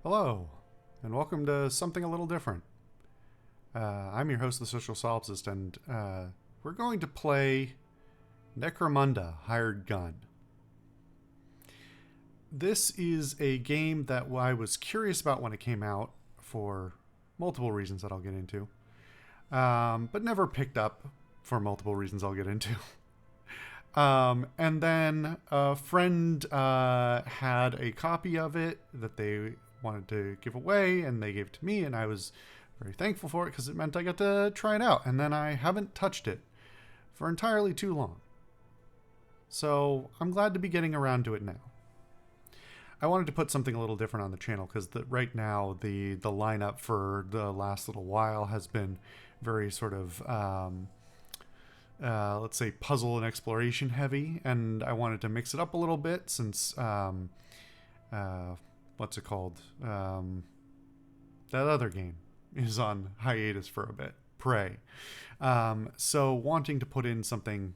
Hello, and welcome to Something a Little Different. I'm your host, the Social Solipsist, and we're going to play Necromunda, Hired Gun. This is a game that I was curious about when it came out for multiple reasons that I'll get into, but never picked up for multiple reasons I'll get into. And then a friend had a copy of it that they wanted to give away, and they gave it to me, and I was very thankful for it because it meant I got to try it out. And then I haven't touched it for entirely too long. So I'm glad to be getting around to it now. I wanted to put something a little different on the channel because right now the lineup for the last little while has been very sort of let's say puzzle and exploration heavy, and I wanted to mix it up a little bit since what's it called, that other game is on hiatus for a bit, Prey. So wanting to put in something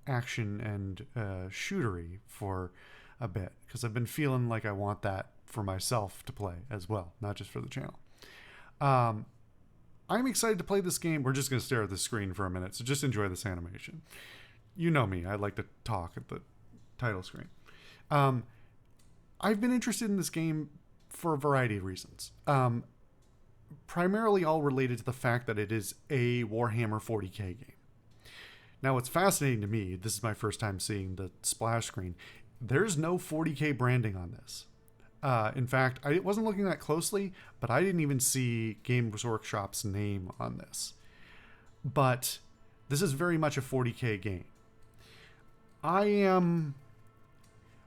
action and shootery for a bit, because I've been feeling like I want that for myself to play as well, not just for the channel. I'm excited to play this game. We're just going to stare at the screen for a minute, so just enjoy this animation. You know me, I like to talk at the title screen. I've been interested in this game for a variety of reasons. Primarily all related to the fact that it is a Warhammer 40k game. Now, what's fascinating to me, this is my first time seeing the splash screen, there's no 40k branding on this. In fact, I wasn't looking that closely, but I didn't even see Games Workshop's name on this. But this is very much a 40k game. I am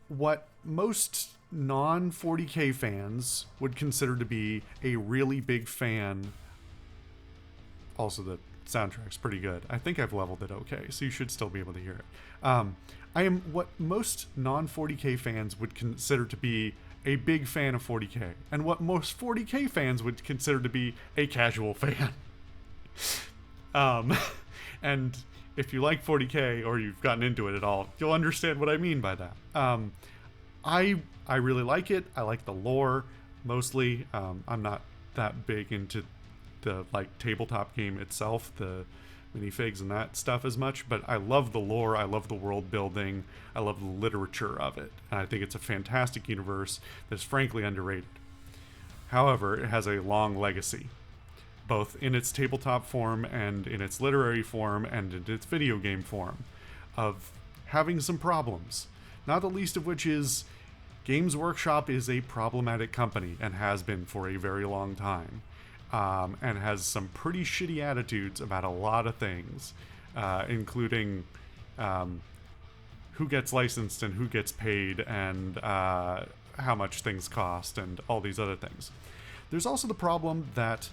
what most non-40k fans would consider to be a really big fan. Also, the soundtrack's pretty good. I think I've leveled it okay, so you should still be able to hear it. I am what most non-40k fans would consider to be a big fan of 40k, and what most 40k fans would consider to be a casual fan. And if you like 40k or you've gotten into it at all, you'll understand what I mean by that. I really like it. I like the lore mostly. I'm not that big into the tabletop game itself, the minifigs and that stuff as much, but I love the lore. I love the world building. I love the literature of it, and I think it's a fantastic universe that's frankly underrated. However, it has a long legacy, both in its tabletop form and in its literary form and in its video game form, of having some problems, not the least of which is Games Workshop is a problematic company and has been for a very long time, and has some pretty shitty attitudes about a lot of things, including who gets licensed and who gets paid and how much things cost and all these other things. There's also the problem that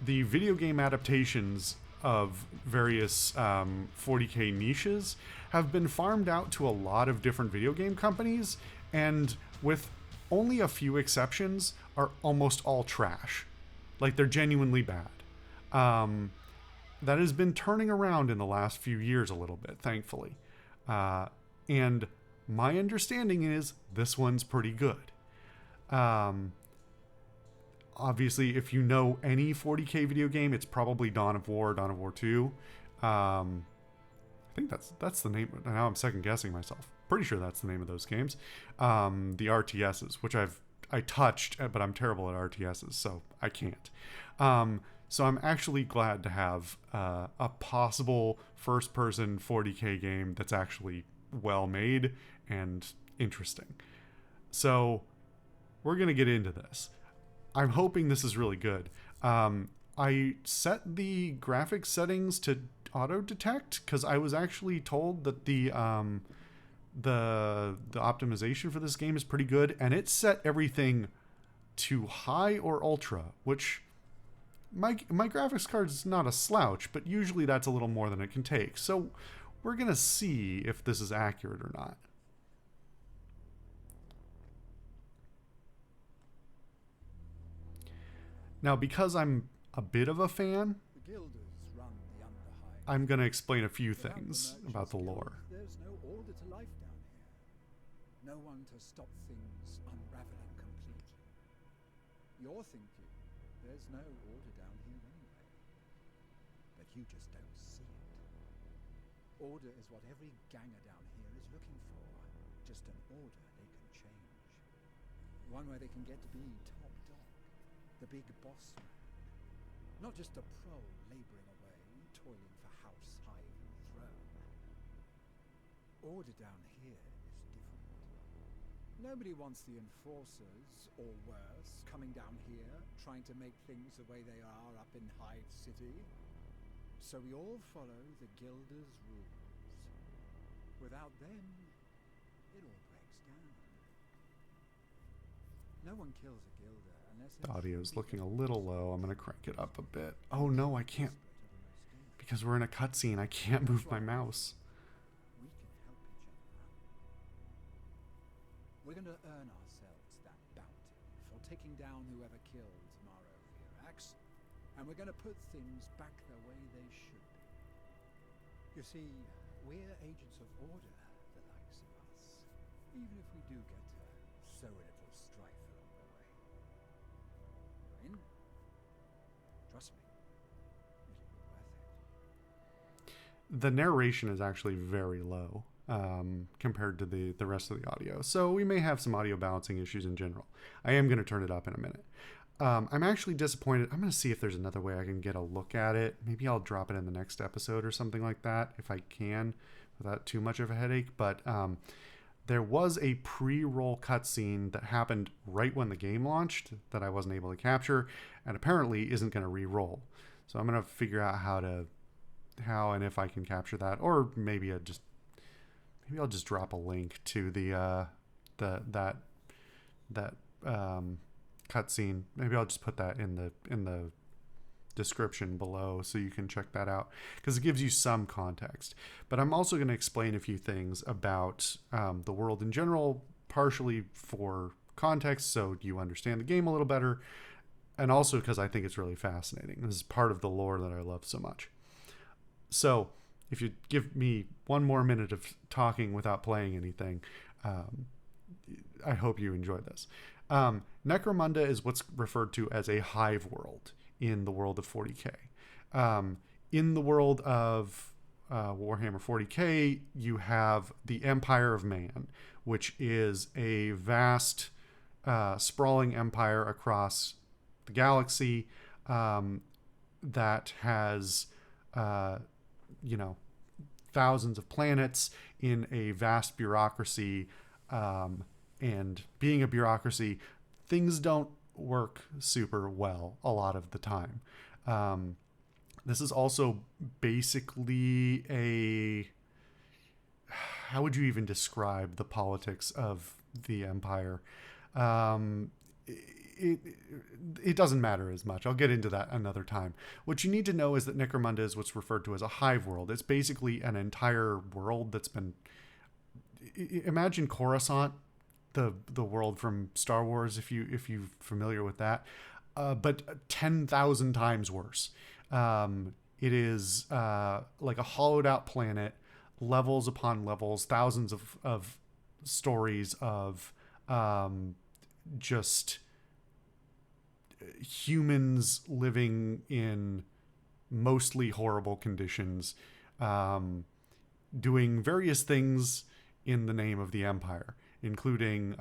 the video game adaptations of various 40k niches have been farmed out to a lot of different video game companies, and with only a few exceptions, are almost all trash. Like, they're genuinely bad. That has been turning around in the last few years a little bit, thankfully. And my understanding is this one's pretty good. Obviously, if you know any 40k video game, it's probably Dawn of War, Dawn of War 2. I think that's the name. Now I'm second guessing myself. Pretty sure that's the name of those games. The RTSs, which I touched, but I'm terrible at RTSs, so I can't. So I'm actually glad to have a possible first-person 40k game that's actually well-made and interesting. So we're going to get into this. I'm hoping this is really good. I set the graphics settings to auto-detect because I was actually told that the optimization for this game is pretty good, and it set everything to high or ultra, which my graphics card is not a slouch, but usually that's a little more than it can take. So we're gonna see if this is accurate or not. Now, because I'm a bit of a fan, I'm gonna explain a few things about the lore. There's no order to life down here. No one to stop things unraveling completely. You're thinking there's no order down here anyway. But you just don't see it. Order is what every ganger down here is looking for. Just an order they can change. One where they can get to be top dog. The big boss man. Not just a pro laboring away, toiling for house, hive, and throne. Order down here is different. Nobody wants the enforcers, or worse, coming down here, trying to make things the way they are up in Hive City. So we all follow the Guilder's rules. Without them, it all breaks down. No one kills a Guilder unless The audio's looking a little low. I'm going to crank it up a bit. Oh no, I can't. Because we're in a cutscene, I can't move my mouse. We can help each other out. We're going to earn ourselves that bounty for taking down whoever killed Maro Virax, and we're going to put things back the way they should be. You see, we're agents of order, the likes of us, even if we do get to sow a little strife along the way. In? Trust me, it'll be worth it. The narration is actually very low compared to the rest of the audio. So we may have some audio balancing issues in general. I am going to turn it up in a minute. I'm actually disappointed. I'm going to see if there's another way I can get a look at it. Maybe I'll drop it in the next episode or something like that if I can without too much of a headache. But there was a pre-roll cutscene that happened right when the game launched that I wasn't able to capture and apparently isn't going to re-roll. So I'm going to figure out how and if I can capture that, or maybe I'll just drop a link to that cutscene. Maybe I'll just put that in the description below so you can check that out because it gives you some context. But I'm also going to explain a few things about the world in general, partially for context so you understand the game a little better, and also because I think it's really fascinating. This is part of the lore that I love so much. So if you give me one more minute of talking without playing anything, I hope you enjoy this. Necromunda is what's referred to as a hive world in the world of 40k. In the world of Warhammer 40k, you have the Empire of Man, which is a vast, sprawling empire across the galaxy that has, thousands of planets in a vast bureaucracy. And being a bureaucracy, things don't work super well a lot of the time. This is also basically how would you even describe the politics of the Empire? It doesn't matter as much. I'll get into that another time. What you need to know is that Necromunda is what's referred to as a hive world. It's basically an entire world that's been... Imagine Coruscant, the world from Star Wars, if you're familiar with that, but 10,000 times worse. It is like a hollowed out planet, levels upon levels, thousands of stories of just humans living in mostly horrible conditions, doing various things in the name of the Empire, including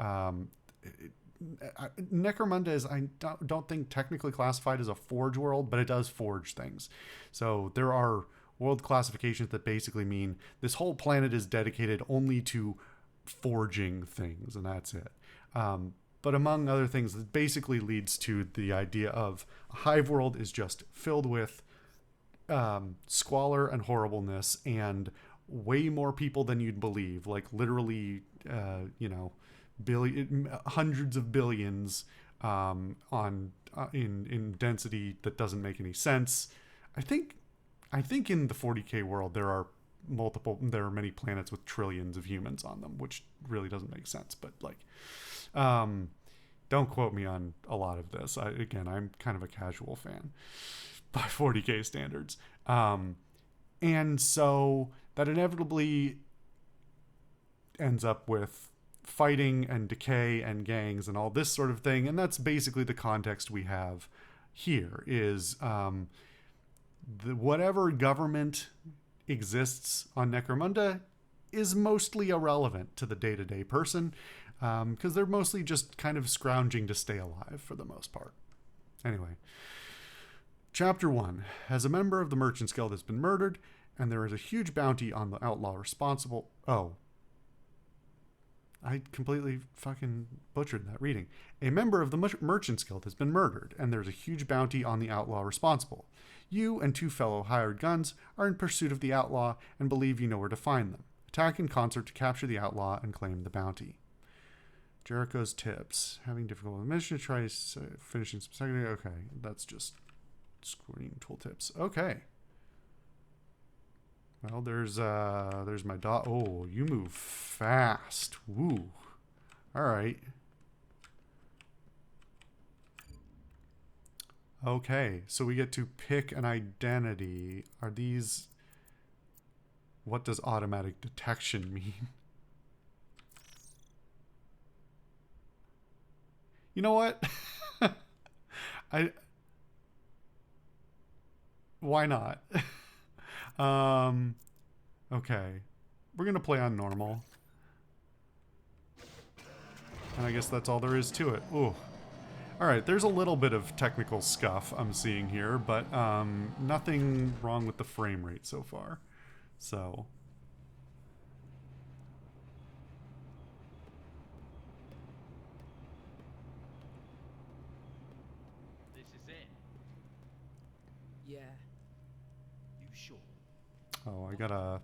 Necromunda is, I don't think technically classified as a forge world, but it does forge things. So there are world classifications that basically mean this whole planet is dedicated only to forging things, and that's it. But among other things, it basically leads to the idea of a hive world is just filled with squalor and horribleness and way more people than you'd believe, like literally, hundreds of billions in density that doesn't make any sense. I think in the 40k world there are many planets with trillions of humans on them, which really doesn't make sense. But don't quote me on a lot of this. I'm kind of a casual fan by 40k standards. And so that inevitably ends up with fighting and decay and gangs and all this sort of thing. And that's basically the context we have here is whatever government exists on Necromunda is mostly irrelevant to the day-to-day person because they're mostly just kind of scrounging to stay alive for the most part. Anyway, Chapter 1. As a member of the Merchants Guild has been murdered, and there is a huge bounty on the outlaw responsible. Oh. I completely fucking butchered that reading. A member of the Merchants Guild has been murdered, and there's a huge bounty on the outlaw responsible. You and 2 fellow hired guns are in pursuit of the outlaw and believe you know where to find them. Attack in concert to capture the outlaw and claim the bounty. Jericho's tips. Having difficulty with the mission, try finishing some secondary. Okay, that's just screen tooltips. Okay. Well, there's my dot. Oh, you move fast. Woo. All right. Okay, so we get to pick an identity. Are these... What does automatic detection mean? You know what? Why not? Okay. We're gonna play on normal. And I guess that's all there is to it. Ooh. Alright, there's a little bit of technical scuff I'm seeing here, but nothing wrong with the frame rate so far. So... This is it. Yeah. You sure? Oh, I gotta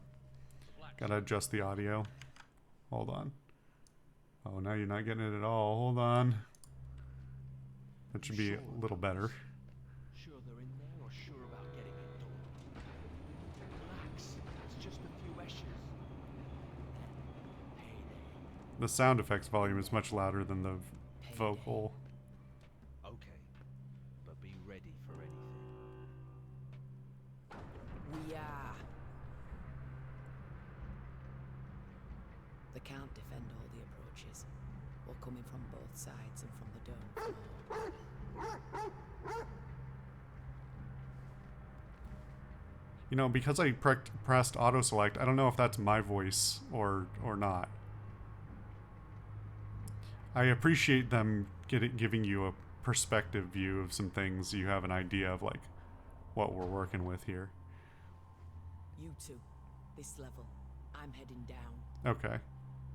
adjust the audio. Hold on. Oh, now you're not getting it at all. Hold on. That should be a little better. Sure they're in there or sure about getting it done? Relax. It's just a few ashes. Payday. The sound effects volume is much louder than the vocal. Okay. But be ready for anything. We are. The can't defend all the approaches. We're coming from both sides and from the dome floor. You know, because I pressed auto select, I don't know if that's my voice or not. I appreciate them giving you a perspective view of some things, so you have an idea of like what we're working with here. You two, this level. I'm heading down. Okay.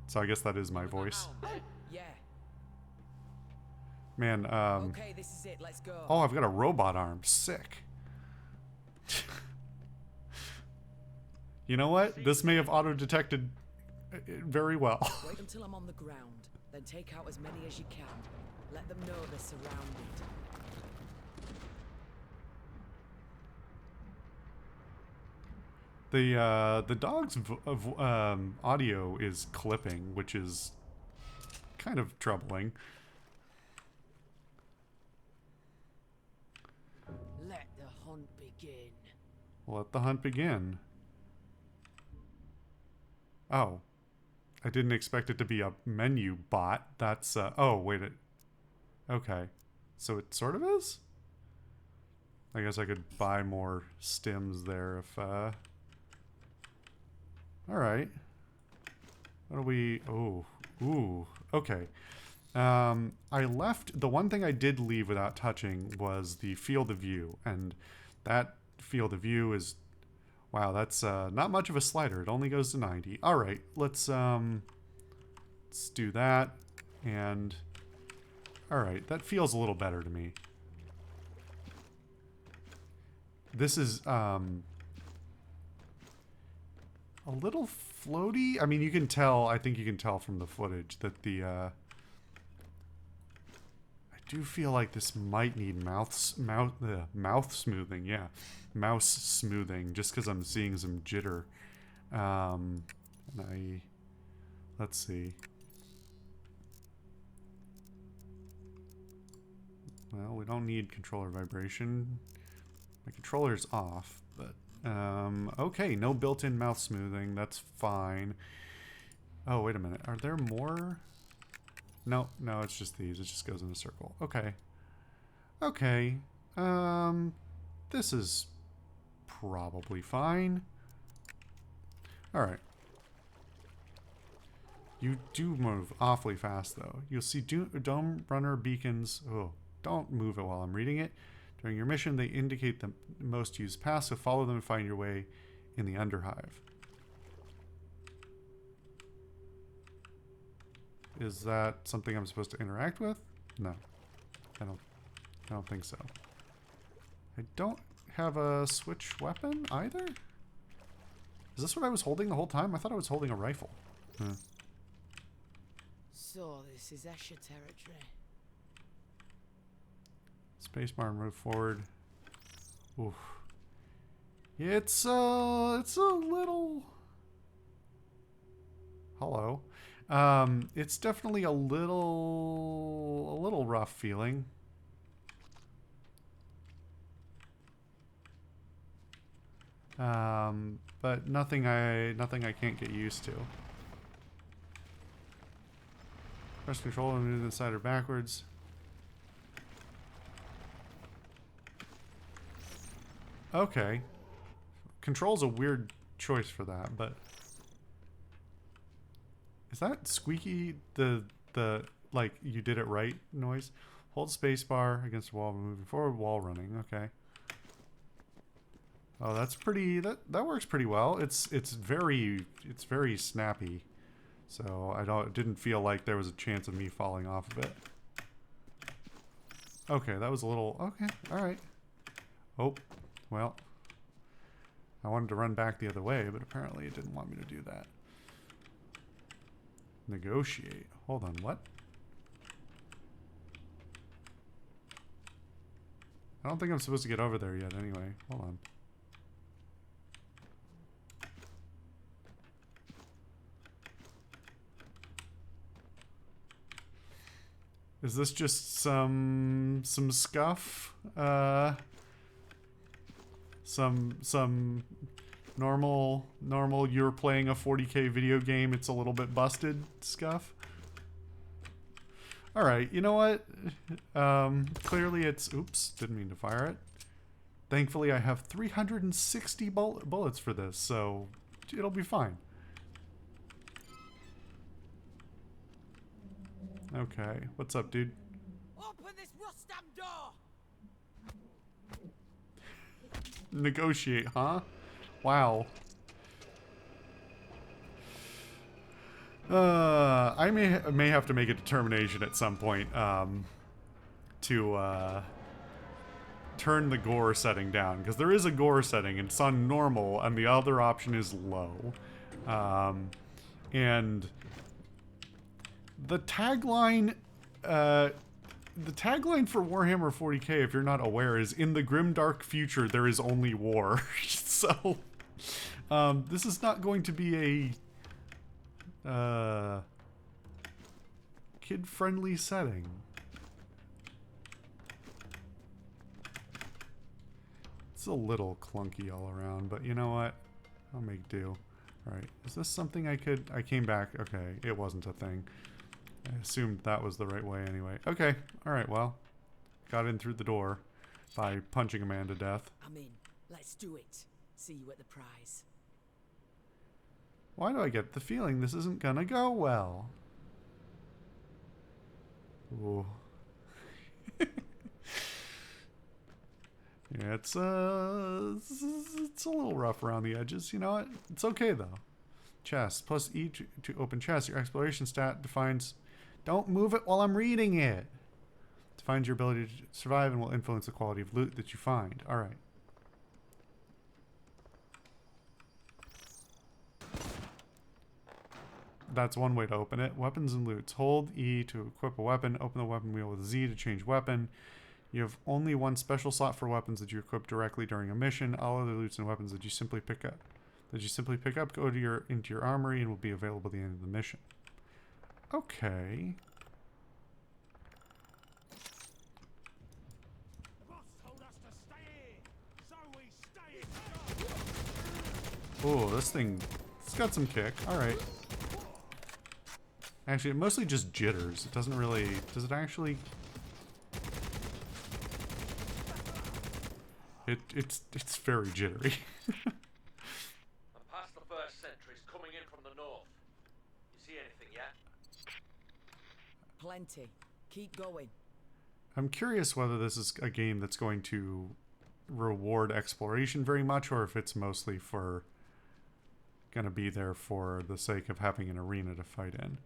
So I guess that is my voice. Yeah. Man, Okay, this is it. Let's go. oh, I've got a robot arm. Sick. You know what? This may have auto-detected very well. Wait until I'm on the ground, then take out as many as you can. Let them know they're surrounded. The dog's audio is clipping, which is kind of troubling. Let the hunt begin. Let the hunt begin. Oh. I didn't expect it to be a menu bot. That's, oh, wait. Okay. So it sort of is? I guess I could buy more stims there if, Alright. What do we... Oh. Ooh. Okay. I left... The one thing I did leave without touching was the field of view. And that field of view is... Wow, that's not much of a slider. It only goes to 90. Alright, let's do that. And... Alright, that feels a little better to me. This is, a little floaty. I mean, you can tell, I think you can tell from the footage that the, I do feel like this might need mouth smoothing, yeah. Mouse smoothing, just because I'm seeing some jitter. And let's see. Well, we don't need controller vibration. My controller's off, but, okay, no built-in mouth smoothing, that's fine. Oh, wait a minute, are there more? No, no, it's just these. It just goes in a circle. Okay. Okay. This is probably fine. Alright. You do move awfully fast, though. You'll see dome runner beacons. Oh, don't move it while I'm reading it. During your mission, they indicate the most used paths, so follow them and find your way in the Underhive. Is that something I'm supposed to interact with? No. I don't think so. I don't have a switch weapon either? Is this what I was holding the whole time? I thought I was holding a rifle. So this is Escher territory. Spacebar and move forward. Oof. It's a little... Hello. It's definitely a little rough feeling. But nothing I can't get used to. Press control and move to the side or backwards. Okay. Control's a weird choice for that, but is that squeaky the like you did it right noise? Hold spacebar against the wall moving forward, wall running. Okay. Oh, that's pretty that works pretty well. It's very snappy. So it didn't feel like there was a chance of me falling off of it. Okay, that was a little okay, alright. Oh, well. I wanted to run back the other way, but apparently it didn't want me to do that. Negotiate. Hold on, what? I don't think I'm supposed to get over there yet anyway. Hold on. Is this just some scuff? Some normal you're playing a 40k video game, it's a little bit busted scuff? Alright, you know what? Clearly it's... Oops, didn't mean to fire it. Thankfully I have 360 bullets for this, so it'll be fine. Okay, what's up, dude? Open this rust-damn door! Negotiate, huh? Wow. I may have to make a determination at some point to turn the gore setting down, because there is a gore setting and it's on normal and the other option is low. And the tagline for Warhammer 40k, if you're not aware, is in the grimdark future there is only war. So this is not going to be a kid-friendly setting. It's a little clunky all around, but you know what? I'll make do. Alright, is this something I came back. Okay, it wasn't a thing. I assumed that was the right way anyway. Okay, alright, well. Got in through the door by punching a man to death. I'm in. Let's do it. See you at the prize. Why do I get the feeling this isn't gonna go well? Ooh. Yeah, it's a little rough around the edges. You know what? It's okay though. Chest plus E to open chest. Your exploration stat defines. Don't move it while I'm reading it. Defines your ability to survive and will influence the quality of loot that you find. All right. That's one way to open it. Weapons and loots. Hold E to equip a weapon. Open the weapon wheel with Z to change weapon. You have only one special slot for weapons that you equip directly during a mission. All other loots and weapons that you simply pick up go to into your armory and will be available at the end of the mission. Okay. Oh, this got some kick. All right. Actually, it mostly just jitters. It doesn't really... Does it actually... It's very jittery. I'm past the first sentries coming in from the north. You see anything yet? Plenty. Keep going. I'm curious whether this is a game that's going to reward exploration very much, or if it's mostly for going to be there for the sake of having an arena to fight in.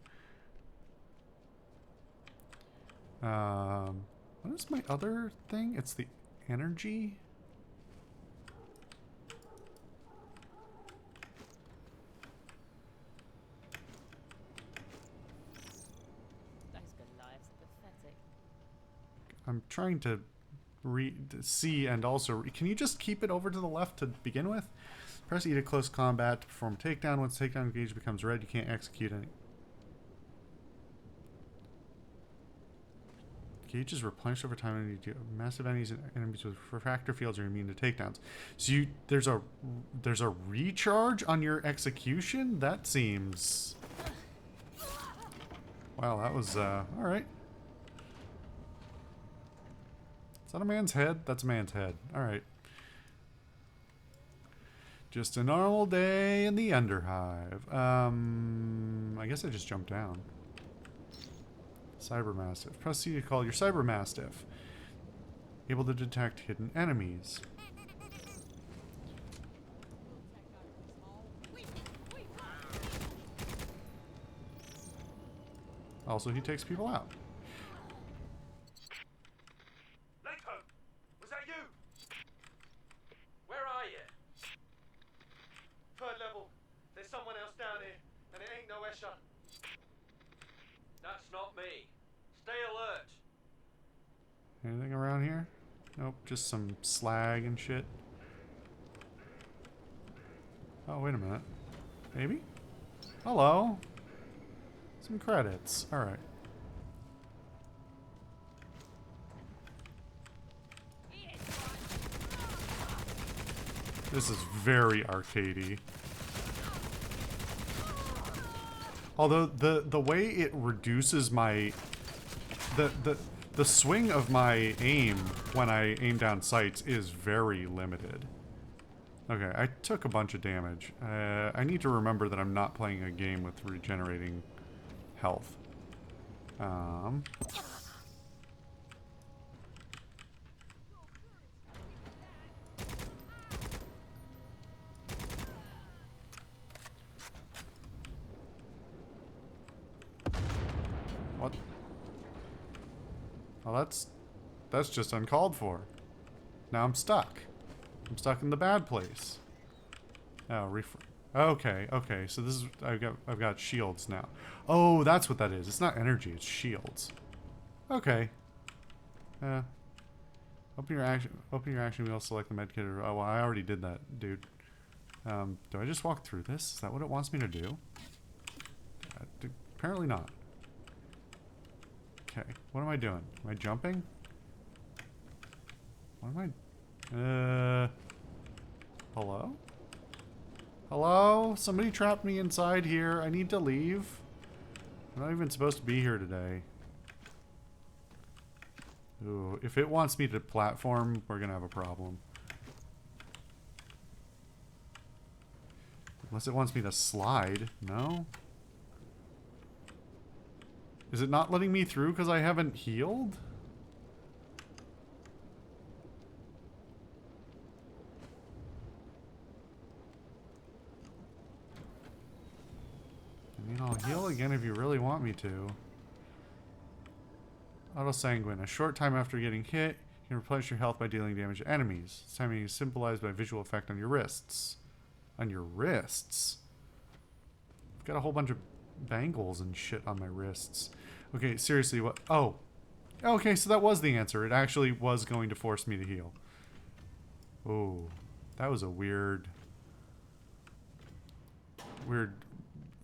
What is my other thing? It's the energy. Those good lives are pathetic. I'm trying to see and also... Can you just keep it over to the left to begin with? Press E to close combat to perform a takedown. Once takedown engaged becomes red, you can't execute any. Gauge is replenished over time and you do massive enemies and enemies with refractor fields are immune to takedowns. So there's a recharge on your execution? That seems... Wow, that was alright. Is that a man's head? That's a man's head. Alright. Just a normal day in the Underhive. I guess I just jumped down. Cybermastiff. Press C to call your Cybermastiff. Able to detect hidden enemies. Also, he takes people out. Necro! Was that you? Where are you? Third level. There's someone else down here, and it ain't no Escher. That's not me. Stay alert. Anything around here? Nope, just some slag and shit. Oh, wait a minute. Maybe? Hello? Some credits. Alright. This is very arcadey. Although the way it reduces my the swing of my aim when I aim down sights is very limited. Okay, I took a bunch of damage. I need to remember that I'm not playing a game with regenerating health. What? Well, that's just uncalled for. Now I'm stuck. I'm stuck in the bad place. Oh, okay, okay. So this is I've got shields now. Oh, that's what that is. It's not energy, it's shields. Okay. Open your action wheel, select the medkit. Oh, well, I already did that, dude. Do I just walk through this? Is that what it wants me to do? Apparently not. Okay, what am I doing? Am I jumping? What am I... Hello? Hello? Somebody trapped me inside here. I need to leave. I'm not even supposed to be here today. Ooh, if it wants me to platform, we're gonna have a problem. Unless it wants me to slide. No? Is it not letting me through because I haven't healed? I mean, I'll heal again if you really want me to. Auto Sanguine. A short time after getting hit, you can replenish your health by dealing damage to enemies. This timing is symbolized by a visual effect on your wrists. On your wrists? I've got a whole bunch of bangles and shit on my wrists. Okay, seriously, what? Oh. Okay, so that was the answer. It actually was going to force me to heal. Oh. That was a weird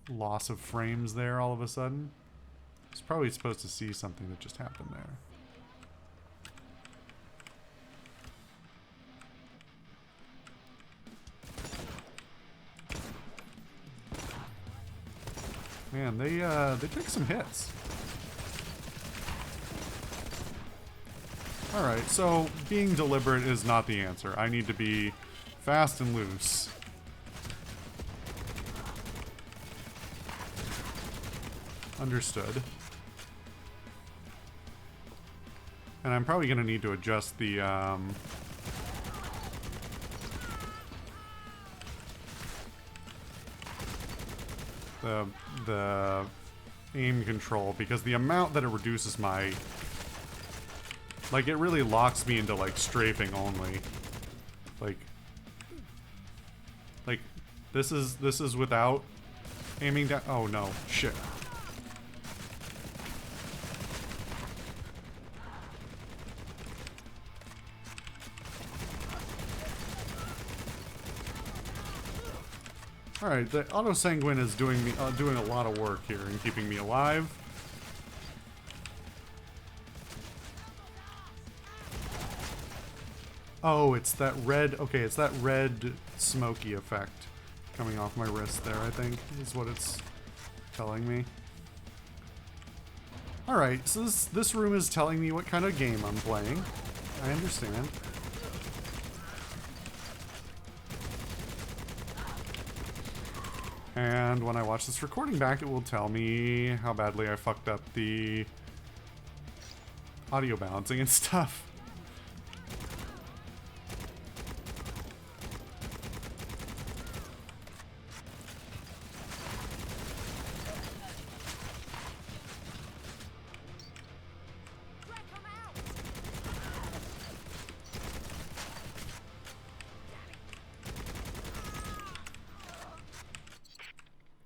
loss of frames there all of a sudden. I was probably supposed to see something that just happened there. Man, they take some hits. Alright, so being deliberate is not the answer. I need to be fast and loose. Understood. And I'm probably going to need to adjust the, the aim control, because the amount that it reduces my... Like, it really locks me into, like, strafing only. Like, this is without aiming down... Oh, no. Shit. Alright, the auto-sanguine is doing a lot of work here and keeping me alive. Oh, it's that red... Okay, it's that red smoky effect coming off my wrist there, I think, is what it's telling me. Alright, so this room is telling me what kind of game I'm playing. I understand. And when I watch this recording back, it will tell me how badly I fucked up the audio balancing and stuff.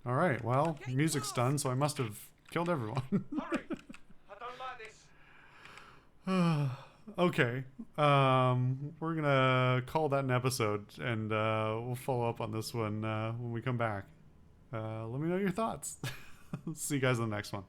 Alright, well, music's done, so I must have killed everyone. Hurry! I don't like this. Okay. We're gonna call that an episode, and we'll follow up on this one when we come back. Let me know your thoughts. See you guys in the next one.